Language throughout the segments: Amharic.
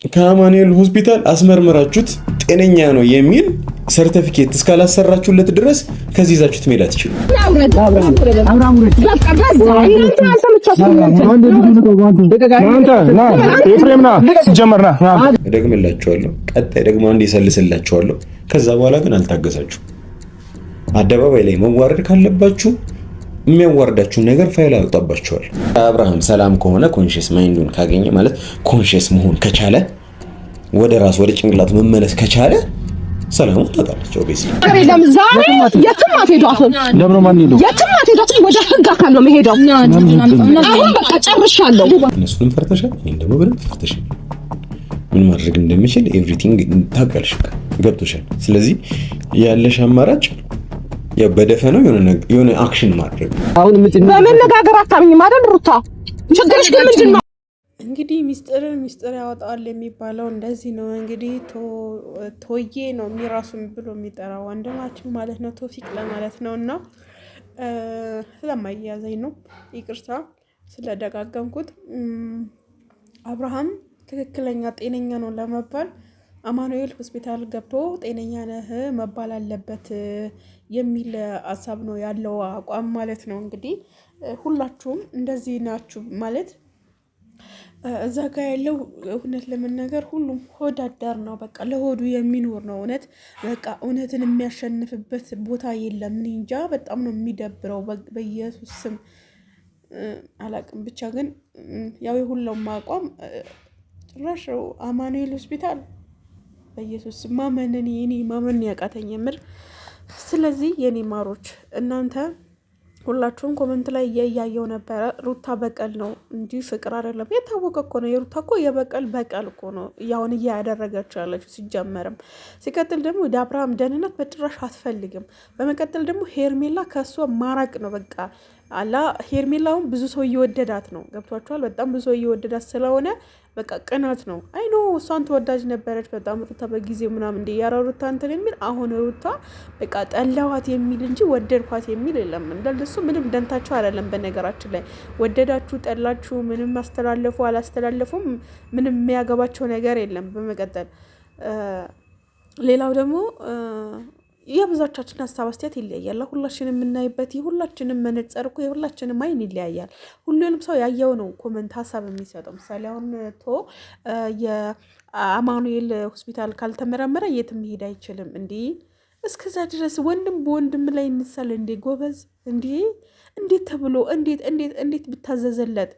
ከአማኑኤል ሆስፒታል አስመርመራችሁት ጤነኛ ነው የሚል ሰርቲፊኬት እስካላሰራችሁለት ድረስ ከዚህ ይዛችሁት መሄድ አትችሉም። እደግምላችኋለሁ፣ ቀጣይ ደግሞ አንዴ እሰልስላችኋለሁ። ከዛ በኋላ ግን አልታገሳችሁ። አደባባይ ላይ መዋረድ ካለባችሁ የሚያዋርዳችሁን ነገር ፋይል አውጣባችኋል። አብርሃም ሰላም ከሆነ ኮንሺየስ ማይንዱን ካገኘ ማለት ኮንሺየስ መሆን ከቻለ ወደ ራስ ወደ ጭንቅላት መመለስ ከቻለ ሰላም ታጣላችሁ። ኦብቪስሊ ዛሬ የትም አትሄዷትም። የትም አትሄዷትም። ወደ ህግ አካል ነው የምሄደው። አሁን በቃ ጨርሻለሁ። እነሱንም ፈርተሻል፣ እኔም ደግሞ በደንብ ፈርተሻል። ምን ማድረግ እንደምችል ኤቭሪቲንግ ታውቃለሽ፣ ገብቶሻል። ስለዚህ ያለሽ አማራጭ በደፈነው የሆነ አክሽን ማድረግ። አሁን በመነጋገር አታምኝም አይደል ሩታ? ችግርሽ ግን ምንድን ነው? እንግዲህ ሚስጥር ያወጣል የሚባለው እንደዚህ ነው። እንግዲህ ቶዬ ነው የሚራሱን ብሎ የሚጠራው ወንድማችን ማለት ነው፣ ቶፊቅ ለማለት ነው። እና ስለማያያዘኝ ነው ይቅርታ ስለደጋገምኩት። አብርሃም ትክክለኛ ጤነኛ ነው ለመባል አማኑኤል ሆስፒታል ገብቶ ጤነኛ ነህ መባል አለበት የሚል ሀሳብ ነው ያለው አቋም ማለት ነው። እንግዲህ ሁላችሁም እንደዚህ ናችሁ ማለት እዛ ጋ ያለው እውነት ለመናገር ሁሉም ሆዳዳር ነው። በቃ ለሆዱ የሚኖር ነው። እውነት በቃ እውነትን የሚያሸንፍበት ቦታ የለም። እኔ እንጃ በጣም ነው የሚደብረው። በኢየሱስ ስም አላቅም። ብቻ ግን ያው የሁሉም አቋም ጭራሽ አማኑኤል ሆስፒታል በኢየሱስ ማመንን የኔ ማመን ያቃተኝ ምር። ስለዚህ የኔ ማሮች እናንተ ሁላችሁም ኮመንት ላይ እያየው ነበረ። ሩታ በቀል ነው እንጂ ፍቅር አይደለም። የታወቀ እኮ ነው። የሩታ እኮ በቀል እኮ ነው ያውን እያደረገችው ያለችው ሲጀመርም። ሲቀጥል ደግሞ ወደ አብርሃም ደህንነት በጭራሽ አትፈልግም። በመቀጠል ደግሞ ሄርሜላ ከእሷ ማራቅ ነው በቃ አላ። ሄርሜላውን ብዙ ሰው እየወደዳት ነው፣ ገብቷችኋል? በጣም ብዙ ሰው እየወደዳት ስለሆነ በቃ ቅናት ነው። አይኖ እሷን ተወዳጅ ነበረች በጣም ሩታ በጊዜው ምናምን እንደ ያራ ሩታ እንትን የሚል አሁን ሩታ በቃ ጠላዋት የሚል እንጂ ወደድኳት የሚል የለም። እንደሱ ምንም ደንታቸው አይደለም። በነገራችን ላይ ወደዳችሁ ጠላችሁ ምንም አስተላለፉ አላስተላለፉም ምንም የሚያገባቸው ነገር የለም። በመቀጠል ሌላው ደግሞ የብዛቻችን ሀሳብ አስተያየት ይለያያል። ሁላችንም የምናይበት የሁላችንም መነጽር እኮ የሁላችንም አይን ይለያያል። ሁሉንም ሰው ያየው ነው ኮመንት ሀሳብ የሚሰጠው። ምሳሌ አሁን የአማኑኤል ሆስፒታል ካልተመረመረ የትም መሄድ አይችልም። እንዲህ እስከዛ ድረስ ወንድም በወንድም ላይ እንሳል እንዴ ጎበዝ! እንዴት ተብሎ እንዴት ብታዘዘለት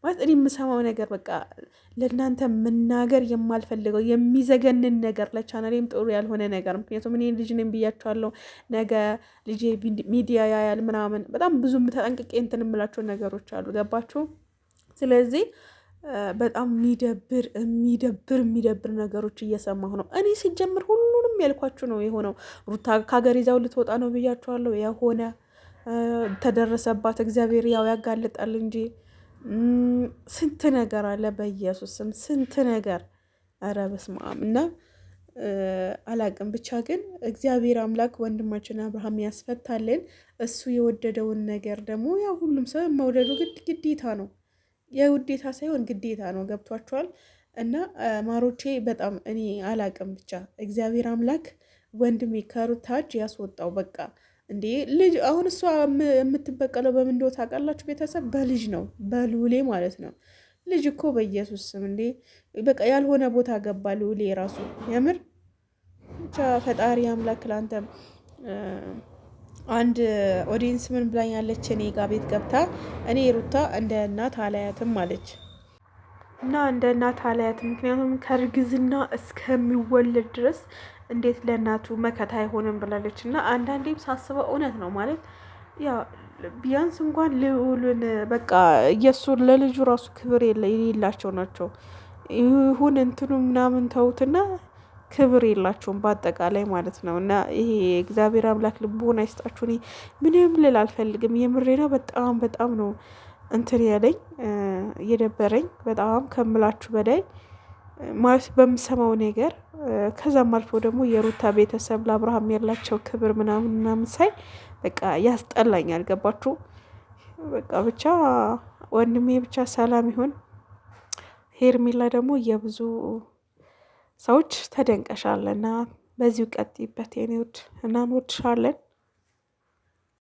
ማለት እኔ የምሰማው ነገር በቃ ለእናንተ መናገር የማልፈልገው የሚዘገንን ነገር ለቻናሌም ጥሩ ያልሆነ ነገር። ምክንያቱም እኔ ልጅ ነኝ ብያቸዋለሁ። ነገ ልጄ ሚዲያ ያያል ምናምን በጣም ብዙ ተጠንቅቄ እንትን የምላቸው ነገሮች አሉ። ገባችሁ? ስለዚህ በጣም የሚደብር ነገሮች እየሰማሁ ነው። እኔ ሲጀምር ሁሉንም ያልኳችሁ ነው የሆነው። ሩታ ከሀገር ይዛው ልትወጣ ነው ብያቸዋለሁ። የሆነ ተደረሰባት። እግዚአብሔር ያው ያጋልጣል እንጂ ስንት ነገር አለ። በኢየሱስ ስም ስንት ነገር። ኧረ በስመ አብ። እና አላቅም ብቻ ግን እግዚአብሔር አምላክ ወንድማችን አብርሃም ያስፈታልን። እሱ የወደደውን ነገር ደግሞ ያው ሁሉም ሰው መውደዱ ግዴታ ነው። የውዴታ ሳይሆን ግዴታ ነው። ገብቷቸዋል። እና ማሮቼ በጣም እኔ አላቅም ብቻ እግዚአብሔር አምላክ ወንድሜ ከሩታ እጅ ያስወጣው በቃ። እንዴ ልጅ አሁን እሷ የምትበቀለው በምን እንደው ታውቃላችሁ? ቤተሰብ በልጅ ነው፣ በሉሌ ማለት ነው። ልጅ እኮ በኢየሱስ ስም እንዴ በቃ ያልሆነ ቦታ ገባ ሉሌ ራሱ። የምር ብቻ ፈጣሪ አምላክ ላንተ። አንድ ኦዲየንስ ምን ብላኛለች እኔ ጋር ቤት ገብታ እኔ ሩታ እንደ እናት አላያትም አለች። እና እንደ እናት አላያትም ምክንያቱም ከእርግዝና እስከሚወለድ ድረስ እንዴት ለእናቱ መከታ አይሆንም ብላለች። እና አንዳንዴም ሳስበው እውነት ነው ማለት ያ ቢያንስ እንኳን ልዑልን በቃ የእሱን ለልጁ ራሱ ክብር የሌላቸው ናቸው። ይሁን እንትኑ ምናምን ተውትና ክብር የላቸውም በአጠቃላይ ማለት ነው። እና ይሄ እግዚአብሔር አምላክ ልቦና አይስጣችሁ። እኔ ምንም ልል አልፈልግም። የምሬ ነው። በጣም ነው እንትን ያለኝ እየደበረኝ በጣም ከምላችሁ በላይ ማለት በምሰማው ነገር። ከዛም አልፎ ደግሞ የሩታ ቤተሰብ ለአብርሃም ያላቸው ክብር ምናምን ሳይ በቃ ያስጠላኛል። ገባችሁ? በቃ ብቻ ወንድሜ ብቻ ሰላም ይሁን። ሄርሜላ ደግሞ የብዙ ሰዎች ተደንቀሻልና በዚሁ ቀጥይበት የኔ ውድ እና እንወድሻለን።